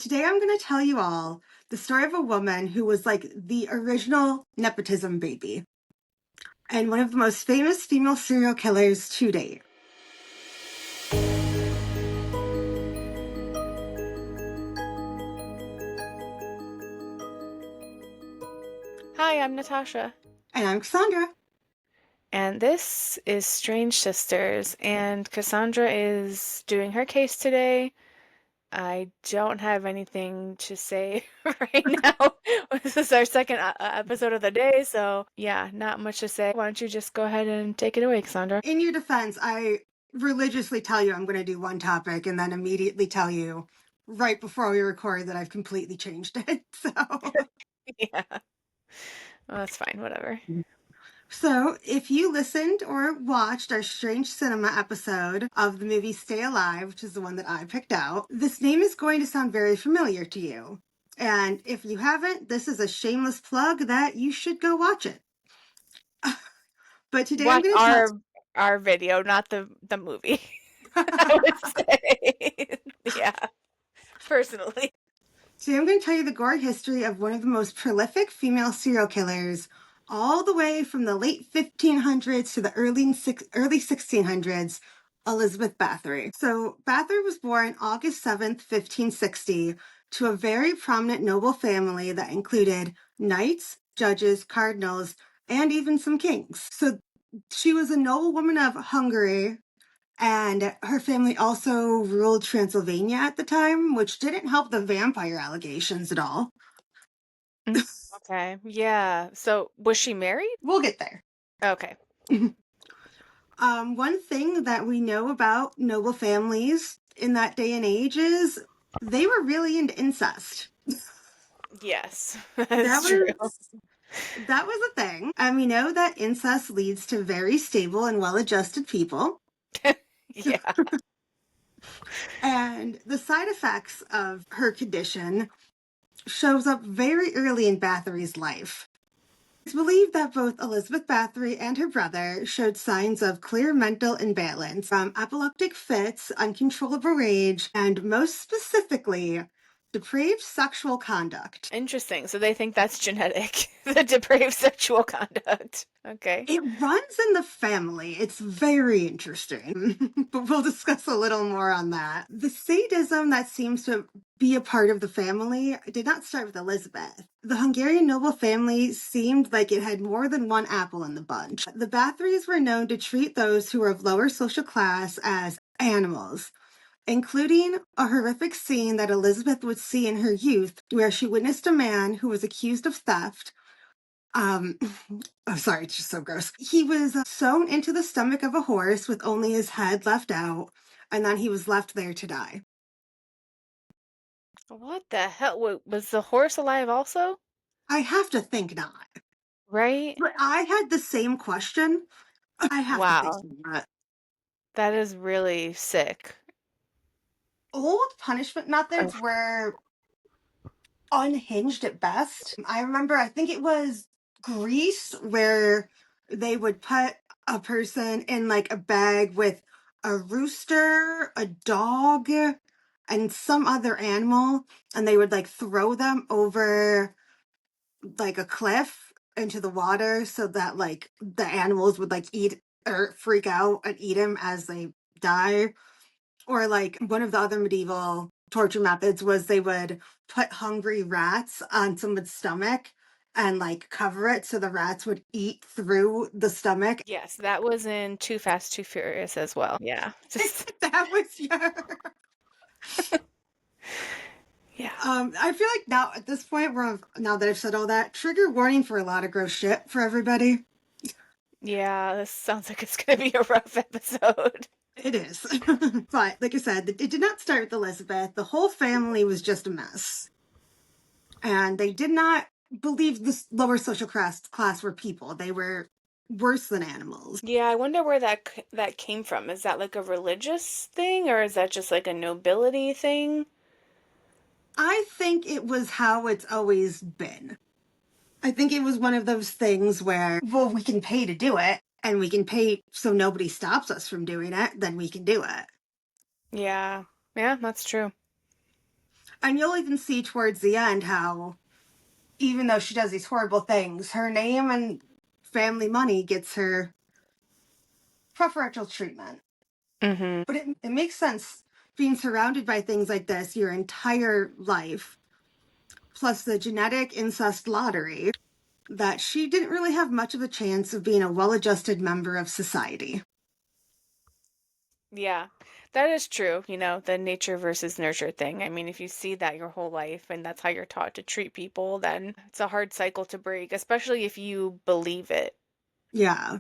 Today I'm going to tell you all the story of a woman who was like the original nepotism baby and one of the most famous female serial killers to date. Hi, I'm Natasha, And I'm Cassandra. and this is Strange Sisters, and Cassandra is doing her case today. I don't have anything to say right now. This is our second episode of the day, so yeah, not much to say. Why don't you just go ahead and take it away, Cassandra? In your defense, I religiously tell you I'm going to do one topic and then immediately tell you right before we record that I've completely changed it. Yeah, well, that's fine, whatever. So, if you listened or watched our Strange Cinema episode of the movie Stay Alive, which is the one that I picked out, this name is going to sound very familiar to you. And if you haven't, this is a shameless plug that you should go watch it. But today I'm Watch going to tell. our video, not the movie. I would say, yeah, personally. Today I'm going to tell you the gore history of one of the most prolific female serial killers, all the way from the late 1500s to the early 1600s, Elizabeth Bathory. So Bathory was born August 7th, 1560, to a very prominent noble family that included knights, judges, cardinals, and even some kings. So she was a noblewoman of Hungary, and her family also ruled Transylvania at the time, which didn't help the vampire allegations at all. Okay, yeah. So, was she married? We'll get there. Okay. One thing that we know about noble families in that day and age is they were really into incest. Yes, That that's true. was that was a thing. And we know that incest leads to very stable and well-adjusted people. Yeah. And the side effects of her condition shows up very early in Bathory's life. It's believed that both Elizabeth Bathory and her brother showed signs of clear mental imbalance, from epileptic fits, uncontrollable rage, and most specifically, depraved sexual conduct. Interesting. So they think that's genetic, the depraved sexual conduct. Okay. It runs in the family. It's very interesting, but we'll discuss a little more on that. The sadism that seems to be a part of the family did not start with Elizabeth. The Hungarian noble family seemed like it had more than one apple in the bunch. The Bathories were known to treat those who were of lower social class as animals, including a horrific scene that Elizabeth would see in her youth where she witnessed a man who was accused of theft. um oh, sorry, it's just so gross. He was sewn into the stomach of a horse with only his head left out, and then he was left there to die. What the hell? Was the horse alive also? I have to think not, Right? but I had the same question. I have to think Wow. not. That is really sick. Old punishment methods Ugh. were unhinged at best. I remember, I think it was Greece, where they would put a person in like a bag with a rooster, a dog, and some other animal, and they would like throw them over like a cliff into the water so that like the animals would like eat or freak out and eat him as they die. Or like one of the other medieval torture methods was they would put hungry rats on someone's stomach and like cover it so the rats would eat through the stomach. Yes, that was in Too Fast, Too Furious as well. Yeah. Just, That was your. yeah. I feel like now at this point, now that I've said all that, trigger warning for a lot of gross shit for everybody. Yeah, this sounds like it's gonna be a rough episode. It is. But like I said, it did not start with Elizabeth. The whole family was just a mess. And they did not believe this lower social class were people. They were worse than animals. Yeah, I wonder where that came from. Is that like a religious thing or is that just like a nobility thing? I think it was how it's always been. I think it was one of those things where, well, we can pay to do it, and we can pay so nobody stops us from doing it, then we can do it. Yeah. Yeah, that's true. And you'll even see towards the end how, even though she does these horrible things, her name and family money gets her preferential treatment. Mm-hmm. But it makes sense being surrounded by things like this your entire life, plus the genetic incest lottery, that she didn't really have much of a chance of being a well adjusted member of society. Yeah, that is true, the nature versus nurture thing. I mean, if you see that your whole life and that's how you're taught to treat people, then it's a hard cycle to break, especially if you believe it. Yeah.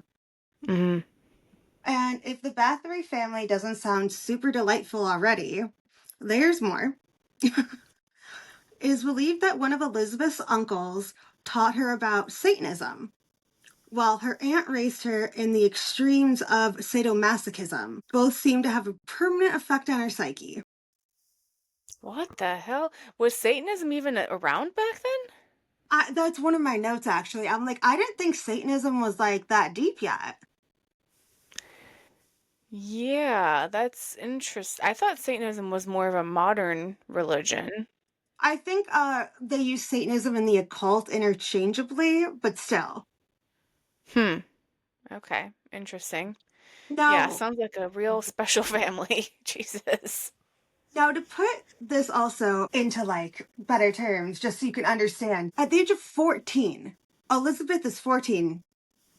Hmm. And if the Bathory family doesn't sound super delightful already, there's more. It is believed that one of Elizabeth's uncles taught her about Satanism, while her aunt raised her in the extremes of sadomasochism. Both seem to have a permanent effect on her psyche. What the hell? Was Satanism even around back then? That's one of my notes, actually. I'm like, I didn't think Satanism was like that deep yet. Yeah, that's interesting. I thought Satanism was more of a modern religion. I think they use Satanism and the occult interchangeably, but still. Hmm. Okay. Interesting. Yeah, Now, sounds like a real special family. Jesus. Now, to put this also into like better terms, just so you can understand, at the age of 14, Elizabeth is 14.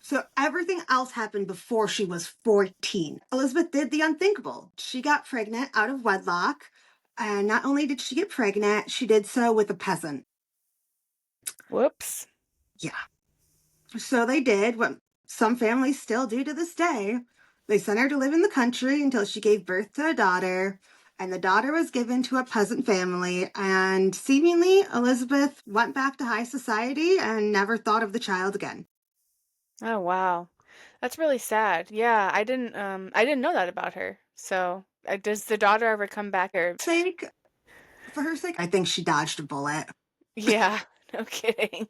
So everything else happened before she was 14. Elizabeth did the unthinkable. She got pregnant out of wedlock. And not only did she get pregnant, she did so with a peasant. Whoops. Yeah. So they did what some families still do to this day. They sent her to live in the country until she gave birth to a daughter, and the daughter was given to a peasant family. And seemingly, Elizabeth went back to high society and never thought of the child again. Oh, wow. That's really sad. Yeah, I didn't know that about her. So, does the daughter ever come back or Sake, for her sake, I think she dodged a bullet. yeah, no kidding.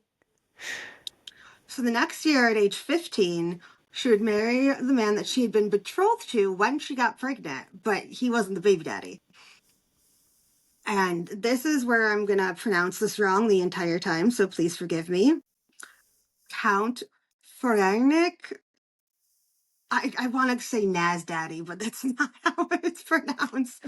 So the next year, at age 15, she would marry the man that she had been betrothed to when she got pregnant, but he wasn't the baby daddy. And this is where I'm going to pronounce this wrong the entire time, so please forgive me. Count Ferengnik. I want to say Nasdaddy, but that's not how it's pronounced.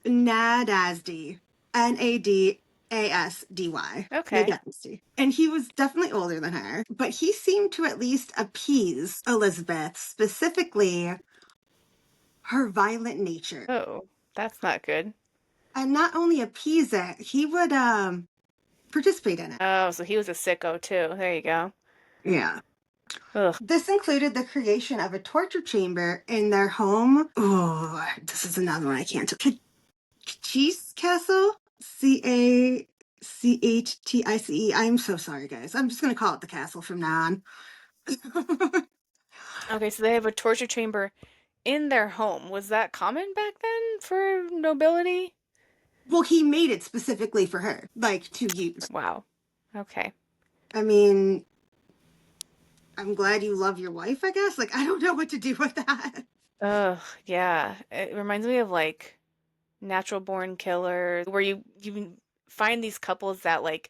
Nadasdy. Nadasdy. Okay. Nadasdy. And he was definitely older than her, but he seemed to at least appease Elizabeth, specifically her violent nature. Oh, that's not good. And not only appease it, he would participate in it. Oh, so he was a sicko too. There you go. Yeah. Ugh. This included the creation of a torture chamber in their home. Oh, this is another one I can't. Cheese Castle? Cachtice. I'm so sorry, guys. I'm just going to call it the castle from now on. Okay, so they have a torture chamber in their home. Was that common back then for nobility? Well, he made it specifically for her, like to use. Wow. Okay. I mean, I'm glad you love your wife, I guess. Like, I don't know what to do with that. Ugh, yeah. It reminds me of like Natural Born Killer, where you find these couples that like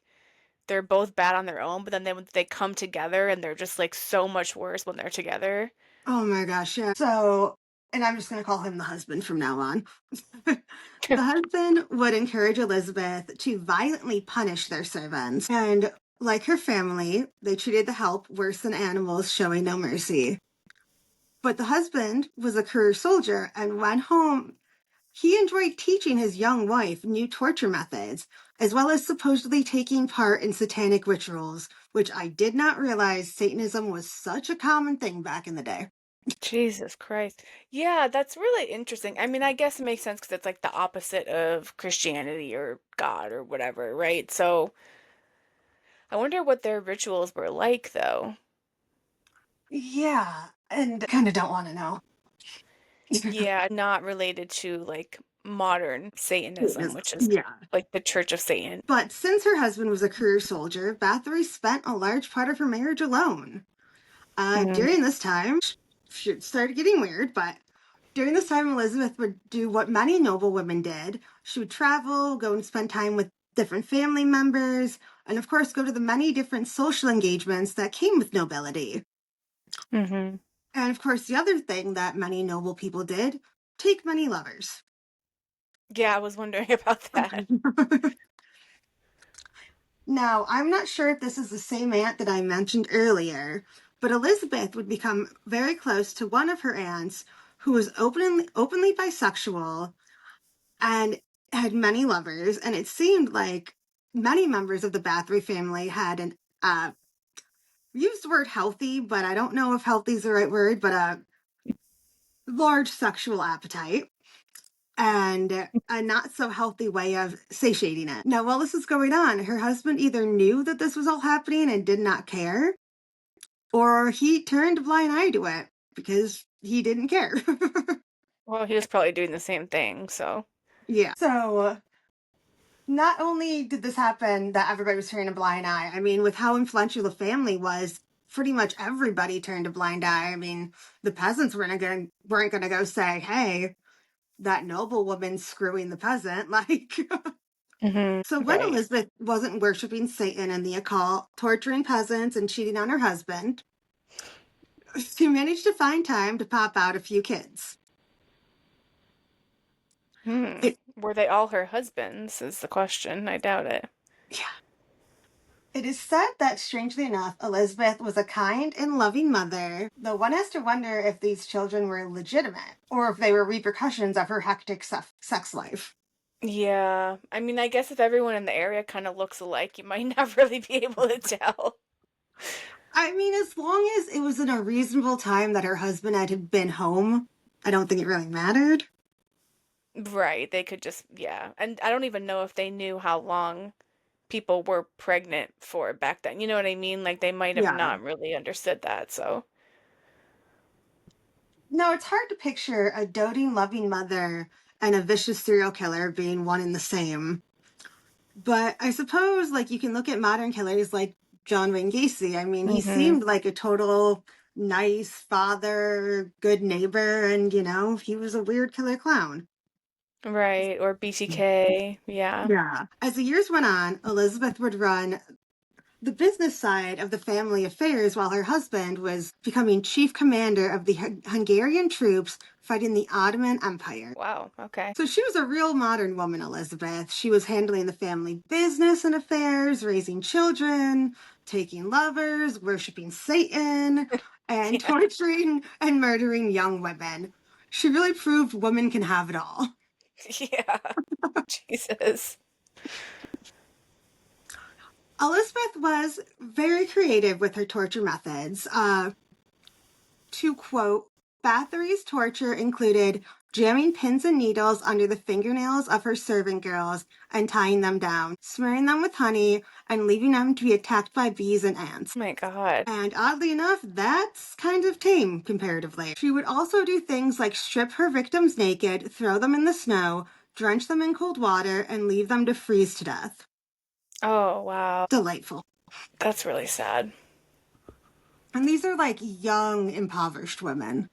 they're both bad on their own, but then they come together and they're just like so much worse when they're together. Oh my gosh, yeah. So, and I'm just going to call him the husband from now on. The husband would encourage Elizabeth to violently punish their servants. And like her family, they treated the help worse than animals, showing no mercy. But the husband was a career soldier, and when home, he enjoyed teaching his young wife new torture methods, as well as supposedly taking part in satanic rituals, which I did not realize Satanism was such a common thing back in the day. Jesus Christ. Yeah, that's really interesting. I mean, I guess it makes sense because it's like the opposite of Christianity or God or whatever, right? So I wonder what their rituals were like, though. Yeah, and kind of don't want to know. Yeah, not related to like modern Satanism, which is Yeah. like the Church of Satan. But since her husband was a career soldier, Bathory spent a large part of her marriage alone. Mm. During this time, shit started getting weird, but During this time, Elizabeth would do what many noble women did. She would travel, go and spend time with different family members, and of course, go to the many different social engagements that came with nobility. Mm-hmm. And of course, the other thing that many noble people did, take many lovers. Yeah, I was wondering about that. Now, I'm not sure if this is the same aunt that I mentioned earlier, but Elizabeth would become very close to one of her aunts who was openly bisexual and had many lovers, and it seemed like many members of the Bathory family had an used the word healthy, but I don't know if healthy is the right word, but a large sexual appetite and a not so healthy way of satiating it. Now, while this was going on, her husband either knew that this was all happening and did not care, or he turned a blind eye to it because he didn't care. Well, he was probably doing the same thing, so. Yeah. So, not only did this happen that everybody was turning a blind eye, I mean, with how influential the family was, pretty much everybody turned a blind eye. I mean, the peasants weren't gonna go say, "Hey, that noblewoman's screwing the peasant." Like, so Mm-hmm. when Right. Elizabeth wasn't worshiping Satan and the occult, torturing peasants, and cheating on her husband, she managed to find time to pop out a few kids. Hmm. It, Were they all her husbands, is the question. I doubt it. yeah. It is said that, strangely enough, Elizabeth was a kind and loving mother, though one has to wonder if these children were legitimate or if they were repercussions of her hectic sex life. Yeah. I mean, I guess if everyone in the area kind of looks alike, you might not really be able to tell. I mean, as long as it was in a reasonable time that her husband had been home, I don't think it really mattered. Right. They could just, yeah. And I don't even know if they knew how long people were pregnant for back then. You know what I mean? Like they might have Yeah. not really understood that, so. No, it's hard to picture a doting, loving mother and a vicious serial killer being one and the same. But I suppose, like, you can look at modern killers like John Wayne Gacy. I mean, he Mm-hmm. seemed like a total nice father, good neighbor, and, he was a weird killer clown. Right. Or BTK. Yeah. Yeah. As the years went on, Elizabeth would run the business side of the family affairs while her husband was becoming chief commander of the Hungarian troops fighting the Ottoman Empire. Wow. Okay. So she was a real modern woman, Elizabeth. She was handling the family business and affairs, raising children, taking lovers, worshiping Satan, and Yeah. torturing and murdering young women. She really proved women can have it all. Yeah. Jesus. Elizabeth was very creative with her torture methods. To quote, Bathory's torture included jamming pins and needles under the fingernails of her servant girls and tying them down, smearing them with honey, and leaving them to be attacked by bees and ants. Oh my God. And oddly enough, that's kind of tame comparatively. She would also do things like strip her victims naked, throw them in the snow, drench them in cold water, and leave them to freeze to death. Oh, wow. Delightful. That's really sad. And these are like young, impoverished women.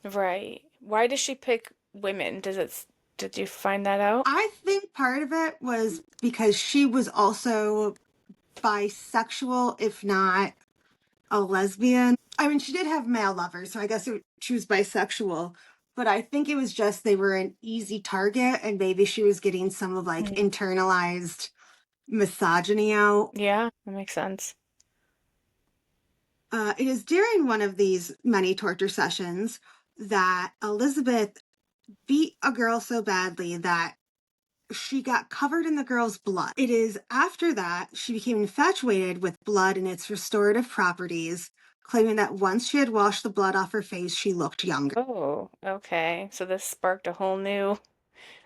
Right. Why does she pick women? Did you find that out? I think part of it was because she was also bisexual, if not a lesbian. I mean, she did have male lovers, so I guess she was bisexual. But I think it was just they were an easy target, and maybe she was getting some of like Mm. internalized misogyny out. Yeah, that makes sense. It is during one of these many torture sessions that Elizabeth beat a girl so badly that she got covered in the girl's blood. It is after that she became infatuated with blood and its restorative properties, claiming that once she had washed the blood off her face, she looked younger. Oh, okay. So this sparked a whole new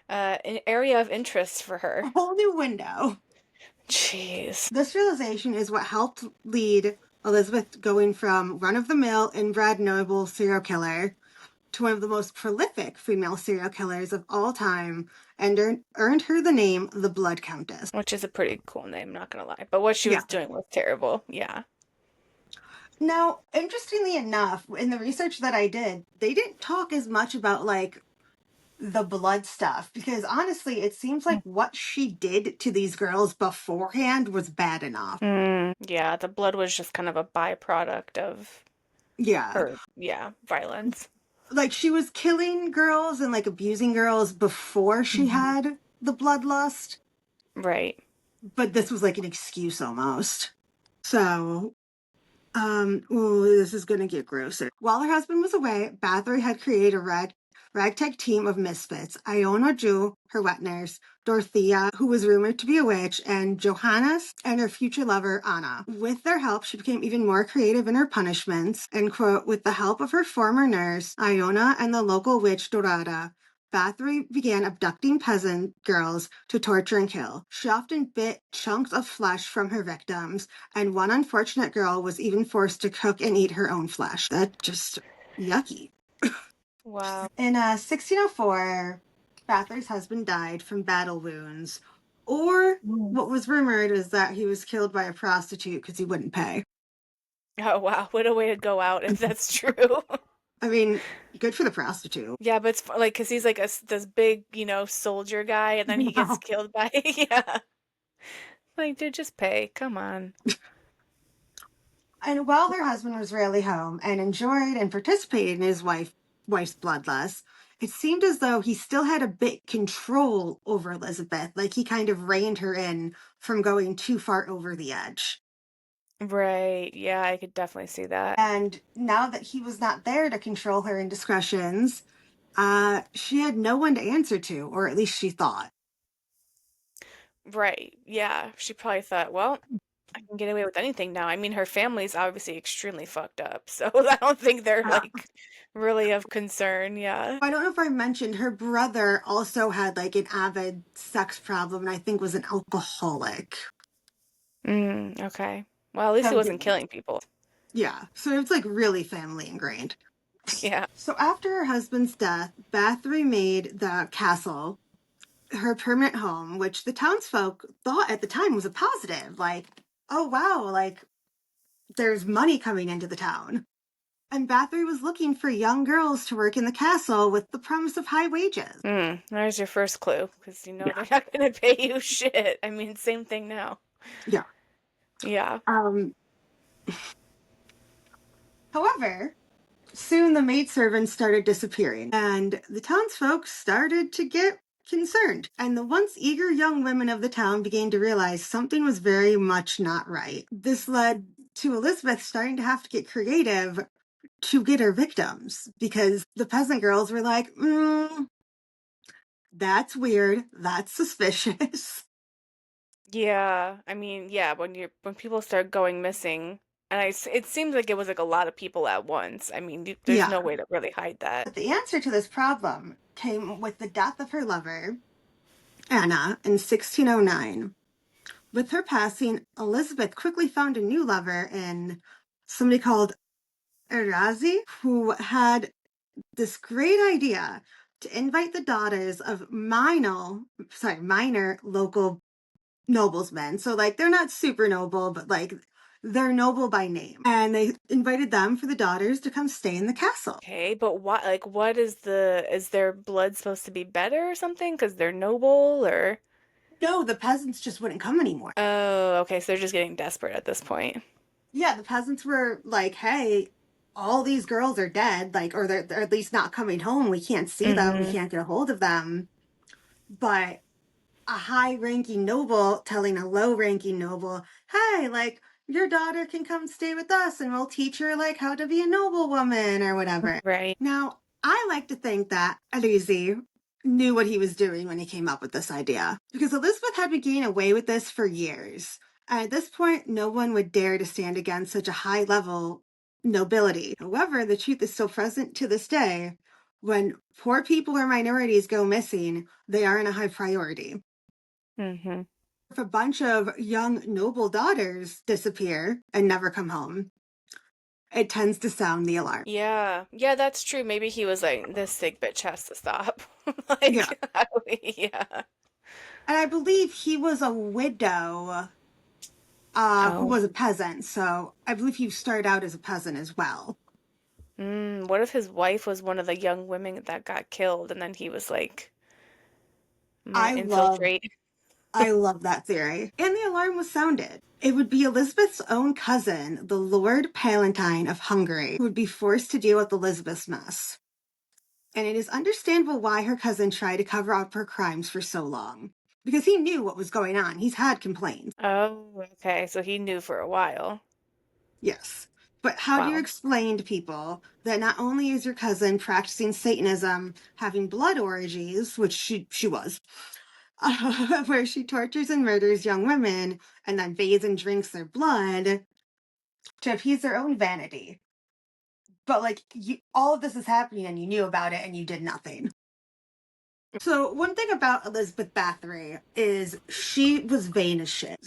an area of interest for her. A whole new window. Jeez. This realization is what helped lead Elizabeth going from run of the mill inbred noble serial killer to one of the most prolific female serial killers of all time and earned her the name the Blood Countess. Which is a pretty cool name, not gonna lie. But what she Yeah. was doing was terrible. Yeah. Now, interestingly enough, in the research that I did, they didn't talk as much about like the blood stuff because honestly, it seems like what she did to these girls beforehand was bad enough. Yeah, the blood was just kind of a byproduct of Yeah. her, yeah, violence. Like she was killing girls and like abusing girls before she Mhm. had the bloodlust, Right. but this was like an excuse almost. So ooh, this is gonna get grosser. While her husband was away, Bathory had created a ragtag team of misfits. Iona Jew, her wet nurse, Dorothea, who was rumored to be a witch, and Johannes and her future lover, Anna. With their help, she became even more creative in her punishments, and quote, with the help of her former nurse, Iona, and the local witch, Dorada, Bathory began abducting peasant girls to torture and kill. She often bit chunks of flesh from her victims, and one unfortunate girl was even forced to cook and eat her own flesh. That's just yucky. Wow. In 1604, Bathory's husband died from battle wounds, or Mm. what was rumored is that he was killed by a prostitute because he wouldn't pay. Oh, wow. What a way to go out if that's true. I mean, good for the prostitute. Yeah, but it's like because he's like this big, soldier guy, and then he gets Wow. killed by yeah. Like, dude, just pay. Come on. And while her husband was rarely home and enjoyed and participated in his wife's bloodlust, it seemed as though he still had a bit control over Elizabeth, like he kind of reined her in from going too far over the edge. Right. Yeah, I could definitely see that. And now that he was not there to control her indiscretions, she had no one to answer to, or at least she thought. Right. Yeah. She probably thought, well, I can get away with anything now. I mean, her family's obviously extremely fucked up, so I don't think they're Yeah. like really of concern. Yeah. I don't know if I mentioned her brother also had like an avid sex problem and I think was an alcoholic. Okay. Well, at least he So wasn't killing people. yeah, so it's like really family ingrained. Yeah. So after her husband's death, Bathory made the castle her permanent home, which the townsfolk thought at the time was a positive. Like, oh wow, like there's money coming into the town. And Bathory was looking for young girls to work in the castle with the promise of high wages. There's your first clue, because Yeah. they're not gonna pay you shit. I mean, same thing now. Yeah. Yeah. Um, However, soon the maidservants started disappearing, and the townsfolk started to get concerned. And the once eager young women of the town began to realize something was very much not right. This led to Elizabeth starting to have to get creative to get her victims because the peasant girls were like, that's weird, that's suspicious. Yeah. I mean, yeah, when people start going missing, and it seems like it was like a lot of people at once. I mean, there's Yeah. no way to really hide that. But the answer to this problem came with the death of her lover, Anna, in 1609. With her passing, Elizabeth quickly found a new lover in somebody called Erazi, who had this great idea to invite the daughters of minor local noblesmen. So, like, they're not super noble, but like they're noble by name. And they invited them for the daughters to come stay in the castle. Okay, but what is their blood supposed to be better or something? Because they're noble or? No, the peasants just wouldn't come anymore. Oh, okay, so they're just getting desperate at this point. Yeah, the peasants were like, hey, all these girls are dead, like, or they're at least not coming home. We can't see them. We Mm-hmm. can't get a hold of them. But a high ranking noble telling a low ranking noble, hey, like, your daughter can come stay with us and we'll teach her, like, how to be a noblewoman or whatever. Right. Now, I like to think that Alesi knew what he was doing when he came up with this idea because Elizabeth had been getting away with this for years. And at this point, no one would dare to stand against such a high level nobility. However, the truth is still present to this day. When poor people or minorities go missing, they aren't a high priority. Mm-hmm. If a bunch of young noble daughters disappear and never come home, it tends to sound the alarm. Yeah. Yeah, that's true. Maybe he was like, this sick bitch has to stop. Yeah. Like, yeah. And I believe he was a widow who Oh. was a peasant. So I believe he started out as a peasant as well. What if his wife was one of the young women that got killed and then he was like, I'm gonna I love infiltrate? I love that theory. And the alarm was sounded. It would be Elizabeth's own cousin, the Lord Palatine of Hungary, who would be forced to deal with Elizabeth's mess. And it is understandable why her cousin tried to cover up her crimes for so long. Because he knew what was going on. He's had complaints. Oh, okay. So he knew for a while. Yes. But how do you Wow. explain to people that not only is your cousin practicing Satanism, having blood orgies, which she was, where she tortures and murders young women and then bathes and drinks their blood to appease their own vanity? But like all of this is happening and you knew about it and you did nothing. So one thing about Elizabeth Bathory is she was vain as shit.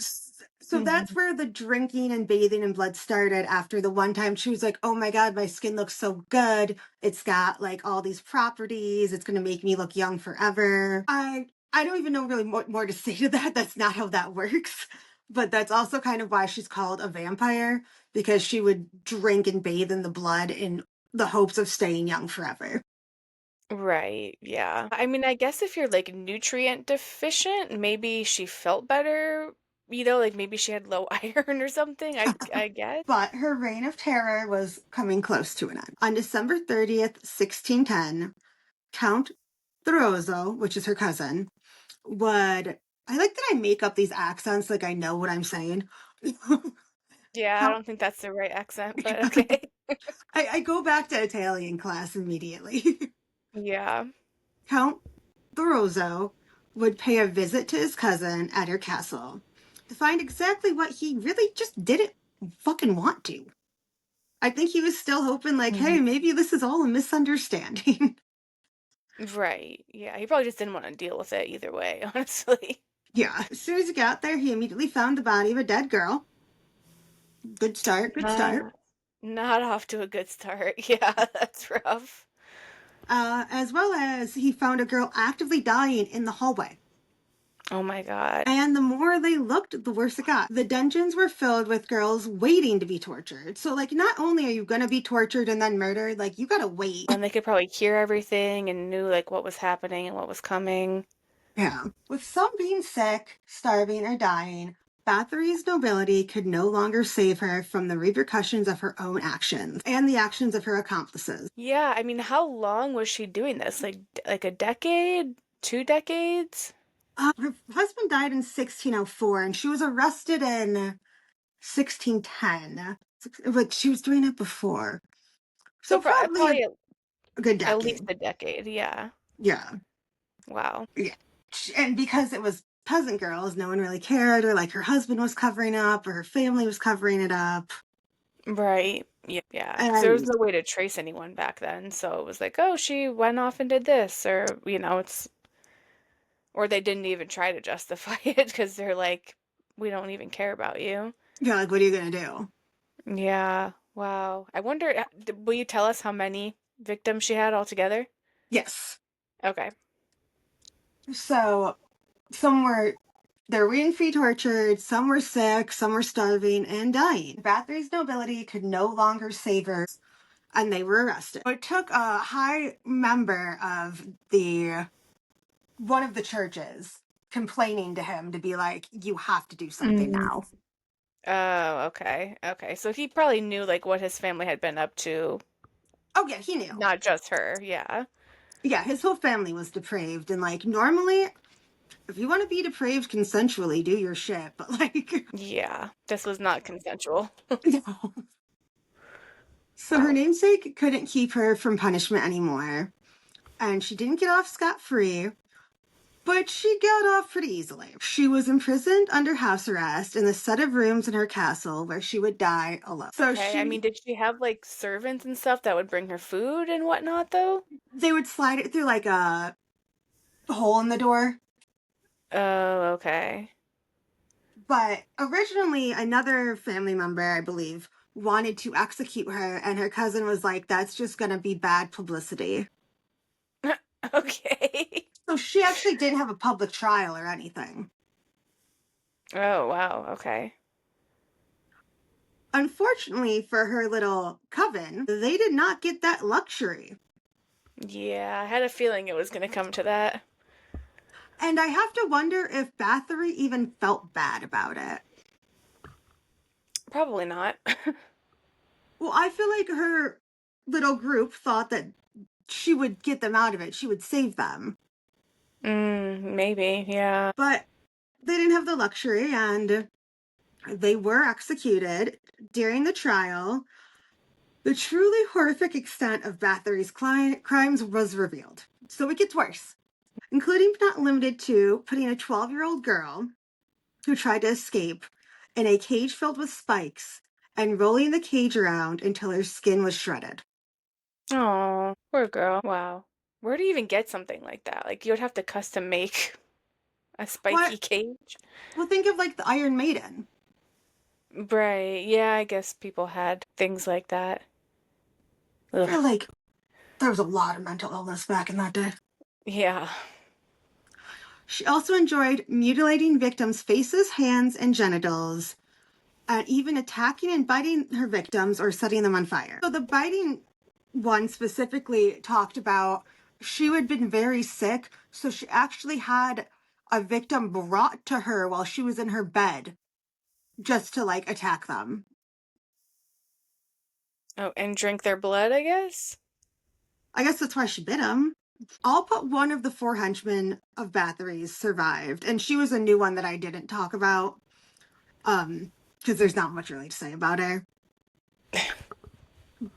So that's Mhm. where the drinking and bathing in blood started after the one time she was like, oh my God, my skin looks so good. It's got like all these properties. It's going to make me look young forever. I don't even know really more to say to that. That's not how that works. But that's also kind of why she's called a vampire, because she would drink and bathe in the blood in the hopes of staying young forever. Right, yeah. I mean, I guess if you're like nutrient deficient, maybe she felt better, like maybe she had low iron or something, I guess. But her reign of terror was coming close to an end. On December 30th, 1610, Count Thorozo, which is her cousin, would. I like that I make up these accents like I know what I'm saying. Yeah, I Count, don't think that's the right accent, but okay. I go back to Italian class immediately. Yeah. Count Thorozo would pay a visit to his cousin at her castle to find exactly what he really just didn't fucking want to. I think he was still hoping, like, hey, Mhm. maybe this is all a misunderstanding. Right. Yeah, he probably just didn't want to deal with it either way, honestly. Yeah. As soon as he got there, he immediately found the body of a dead girl. Good start, good start. Uh, Not off to a good start. Yeah, that's rough. As well as he found a girl actively dying in the hallway. Oh my God. And the more they looked, the worse it got. The dungeons were filled with girls waiting to be tortured. So, like, not only are you going to be tortured and then murdered, like, you got to wait. And they could probably hear everything and knew like what was happening and what was coming. Yeah. With some being sick, starving, or dying, Bathory's nobility could no longer save her from the repercussions of her own actions and the actions of her accomplices. Yeah, I mean, how long was she doing this? Like a decade? 2 decades? Her husband died in 1604 and she was arrested in 1610. But she was doing it before. So So probably probably a good at least decade. a decade. Yeah. Yeah. Wow. Yeah. And because it was peasant girls, no one really cared, or like her husband was covering up, or her family was covering it up. Right. Yeah. Yeah. Because there was And no way to trace anyone back then. So it was like, oh, she went off and did this, or or they didn't even try to justify it because they're like, we don't even care about you. you're like, what are you going to do? Yeah. Wow. I wonder, will you tell us how many victims she had altogether? Yes. Okay. So some were they're waiting to be tortured, some were sick, some were starving and dying. Bathory's nobility could no longer save her, and they were arrested. It took a high member of the one of the churches complaining to him to be like, you have to do something Mm. now. Oh, okay. Okay. So he probably knew like what his family had been up to, Oh yeah, he knew. not just her. Yeah. Yeah, his whole family was depraved, and like normally, if you want to be depraved consensually, do your shit. But like, Yeah. This was not consensual. no. So her Wow. namesake couldn't keep her from punishment anymore, and she didn't get off scot free. But she got off pretty easily. She was imprisoned under house arrest in the set of rooms in her castle where she would die alone. So Okay. I mean, did she have like servants and stuff that would bring her food and whatnot though? they would slide it through like a hole in the door. Oh, okay. But originally, another family member, I believe, wanted to execute her, and her cousin was like, that's just going to be bad publicity. Okay. So she actually didn't have a public trial or anything. Oh, wow. Okay. Unfortunately for her little coven, they did not get that luxury. Yeah, I had a feeling it was going to come to that. And I have to wonder if Bathory even felt bad about it. Probably not. Well, I feel like her little group thought that she would get them out of it, she would save them. Maybe, yeah. But they didn't have the luxury, and they were executed during the trial. The truly horrific extent of Bathory's crimes was revealed. So it gets worse, including but not limited to putting a 12-year-old girl who tried to escape in a cage filled with spikes and rolling the cage around until her skin was shredded. Oh, poor girl. Wow. Where do you even get something like that? Like, you would have to custom make a What? spiky cage? Well, think of like the Iron Maiden. Right. Yeah, I guess people had things like that. I Ugh. feel like there was a lot of mental illness back in that day. Yeah. She also enjoyed mutilating victims' faces, hands, and genitals, and even attacking and biting her victims or setting them on fire. So the biting one specifically talked about she had been very sick, so she actually had a victim brought to her while she was in her bed just to like attack them. Oh, and drink their blood, I guess? I guess that's why she bit him. All but one of the four henchmen of Bathory's survived, and she was a new one that I didn't talk about, because there's not much really to say about her.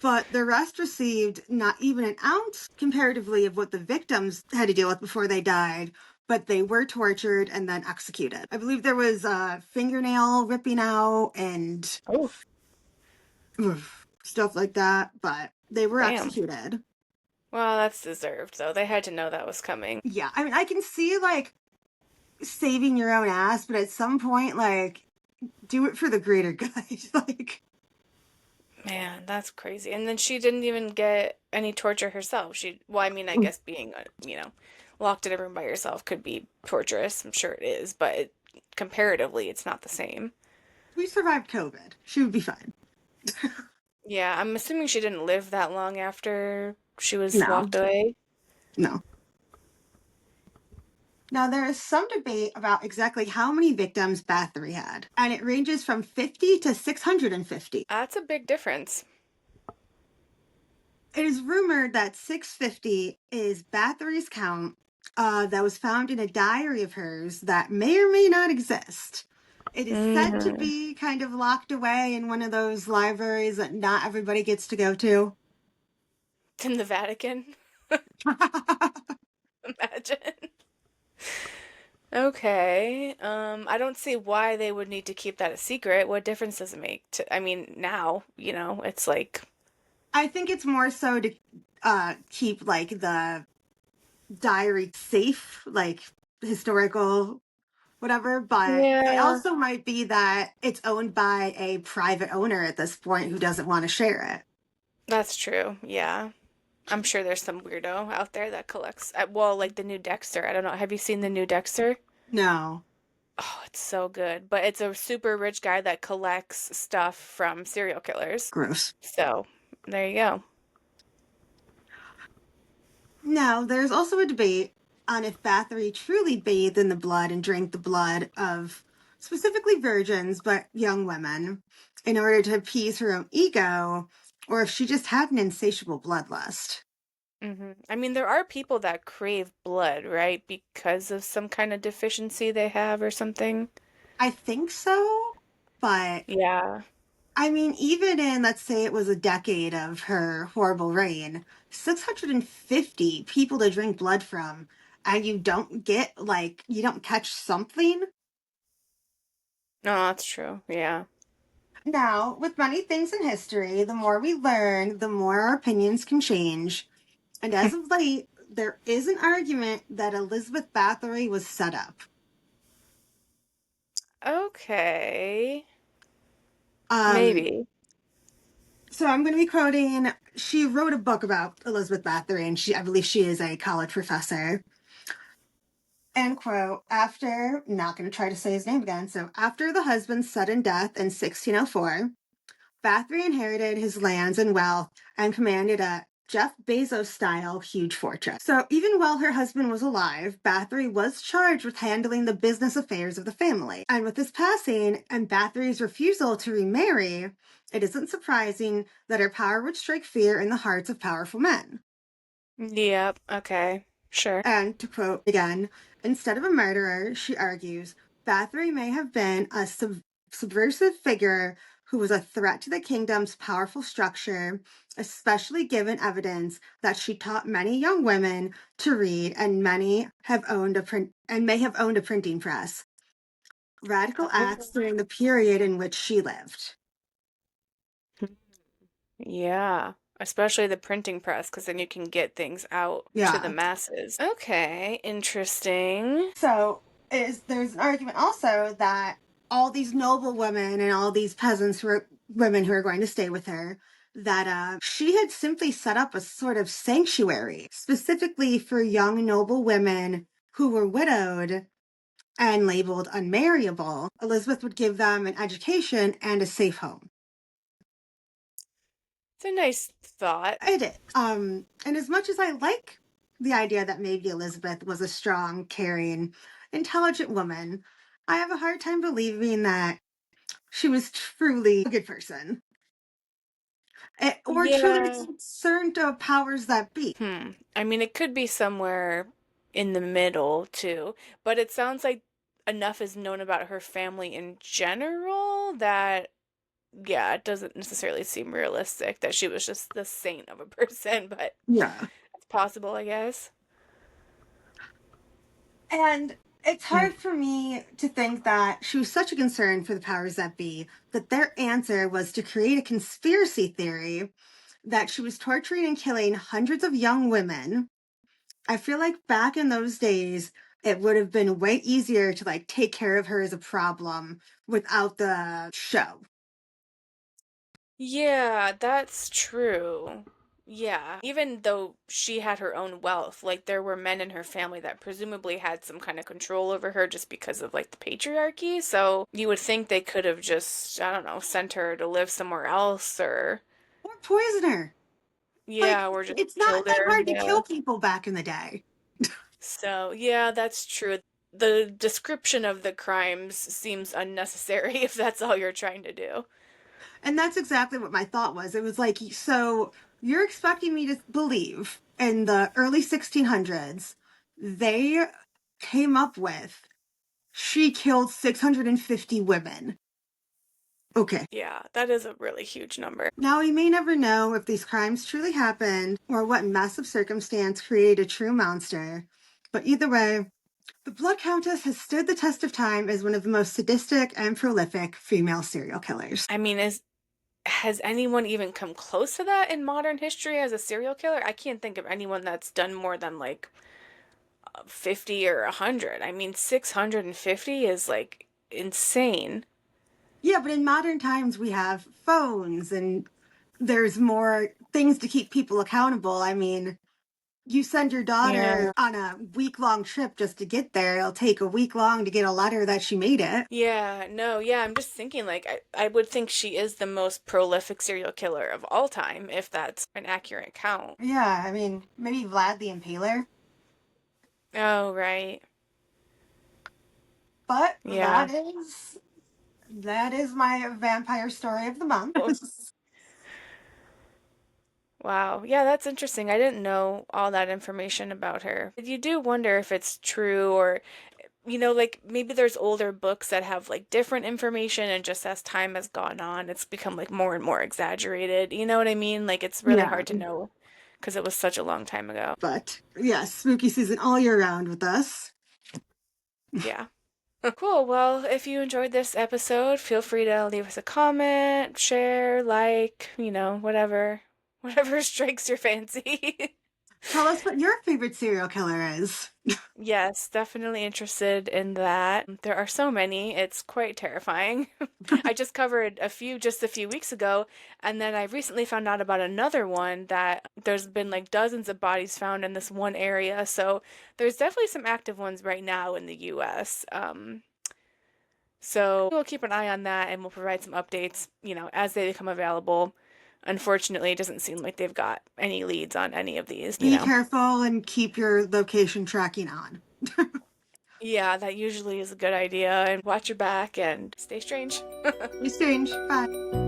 But the rest received not even an ounce comparatively of what the victims had to deal with before they died, but they were tortured and then executed. I believe there was a fingernail ripping out and Oh, stuff like that, but they were damn. executed. Well, that's deserved, though. They had to know that was coming. Yeah, I mean, I can see like saving your own ass, but at some point, like, do it for the greater good. Like, Man, that's crazy. And then she didn't even get any torture herself. Well, I mean, I guess being, locked in a room by yourself could be torturous. I'm sure it is, but comparatively, it's not the same. we survived COVID. She would be fine. Yeah, I'm assuming she didn't live that long after she was No, locked away. no. Now, there is some debate about exactly how many victims Bathory had, and it ranges from 50 to 650. That's a big difference. It is rumored that 650 is Bathory's count that was found in a diary of hers that may or may not exist. It is said to Mm. be kind of locked away in one of those libraries that not everybody gets to go to. It's in the Vatican. Imagine. Okay. I don't see why they would need to keep that a secret. What difference does it make I mean, now, it's like, I think it's more so to keep like the diary safe, like historical, whatever. But it yeah, also might be that it's owned by a private owner at this point who doesn't want to share it. that's true. Yeah. I'm sure there's some weirdo out there that collects, well, like the new Dexter. I don't know. Have you seen the new Dexter? No, Oh, it's so good. But it's a super rich guy that collects stuff from serial killers. gross. So, there you go. Now, there's also a debate on if Bathory truly bathed in the blood and drank the blood of specifically virgins, but young women, in order to appease her own ego, or if she just had an insatiable bloodlust. I mean, there are people that crave blood, right? Because of some kind of deficiency they have or something. I think so, but Yeah, I mean, even in, let's say it was a decade of her horrible reign, 650 people to drink blood from, and you don't get, like, you don't catch something. no, that's true. Yeah. Now, with many things in history, the more we learn, the more our opinions can change. And as of late, there is an argument that Elizabeth Bathory was set up. Okay. Um, Maybe. so I'm going to be quoting, she wrote a book about Elizabeth Bathory, and I believe she is a college professor. End quote. Not going to try to say his name again. So, after the husband's sudden death in 1604, Bathory inherited his lands and wealth and commanded a Jeff Bezos style huge fortress. So, even while her husband was alive, Bathory was charged with handling the business affairs of the family. And with his passing and Bathory's refusal to remarry, it isn't surprising that her power would strike fear in the hearts of powerful men. Yep, okay, sure. And to quote again, instead of a murderer, she argues, Bathory may have been a subversive figure who was a threat to the kingdom's powerful structure, especially given evidence that she taught many young women to read and many have owned a print and may have owned a printing press. Radical acts Oh. during the period in which she lived. Yeah, especially the printing press, because then you can get things out to the Yeah. masses. Okay, interesting. So there's an argument also that all these noble women and all these peasants who are women who are going to stay with her, that she had simply set up a sort of sanctuary specifically for young noble women who were widowed and labeled unmarriable. Elizabeth would give them an education and a safe home. It's a nice thought. It is. And as much as I like the idea that maybe Elizabeth was a strong, caring, intelligent woman, I have a hard time believing that she was truly a good person. Or truly Yeah. concerned of powers that be. I mean, it could be somewhere in the middle too, but it sounds like enough is known about her family in general that, yeah, it doesn't necessarily seem realistic that she was just the saint of a person, but Yeah. it's possible, I guess. And it's Mm. hard for me to think that she was such a concern for the powers that be that their answer was to create a conspiracy theory that she was torturing and killing hundreds of young women. I feel like back in those days, it would have been way easier to like take care of her as a problem without the show. Yeah, that's true. Yeah, even though she had her own wealth, like there were men in her family that presumably had some kind of control over her just because of like the patriarchy. So you would think they could have just, I don't know, sent her to live somewhere else or, Or poison her. Like, yeah, or just it's not killed that her. hard to Yeah. kill people back in the day. So, yeah, that's true. The description of the crimes seems unnecessary if that's all you're trying to do. And that's exactly what my thought was. It was like, so you're expecting me to believe in the early 1600s, they came up with she killed 650 women. Okay. Yeah, that is a really huge number. Now, we may never know if these crimes truly happened or what massive circumstance created a true monster. But either way, the Blood Countess has stood the test of time as one of the most sadistic and prolific female serial killers. I mean, has anyone even come close to that in modern history as a serial killer? I can't think of anyone that's done more than like 50 or 100. I mean, 650 is like insane. Yeah, but in modern times, we have phones and there's more things to keep people accountable. I mean, you send your Yeah. daughter on a week-long trip just to get there. It'll take a week long to get a letter that she made it. Yeah, no, yeah, I'm just thinking like I would think she is the most prolific serial killer of all time, if that's an accurate count. Yeah, I mean, maybe Vlad the Impaler, Oh, right. but Yeah. that is my vampire story of the month. Wow. Yeah, that's interesting. I didn't know all that information about her. You do wonder if it's true or, like maybe there's older books that have like different information and just as time has gone on, it's become like more and more exaggerated. You know what I mean? Like it's really Yeah, hard to know because it was such a long time ago. but yes, spooky season all year round with us. Yeah. Cool. Well, if you enjoyed this episode, feel free to leave us a comment, share, like, whatever. Whatever strikes your fancy. Tell us what your favorite serial killer is. Yes, definitely interested in that. There are so many, it's quite terrifying. I just covered a few just a few weeks ago, and then I recently found out about another one that there's been like dozens of bodies found in this one area. So there's definitely some active ones right now in the US. So we'll keep an eye on that and we'll provide some updates, as they become available. Unfortunately, it doesn't seem like they've got any leads on any of these. Be careful and keep your location tracking on. Yeah, that usually is a good idea. And watch your back and stay strange. Be strange. Bye.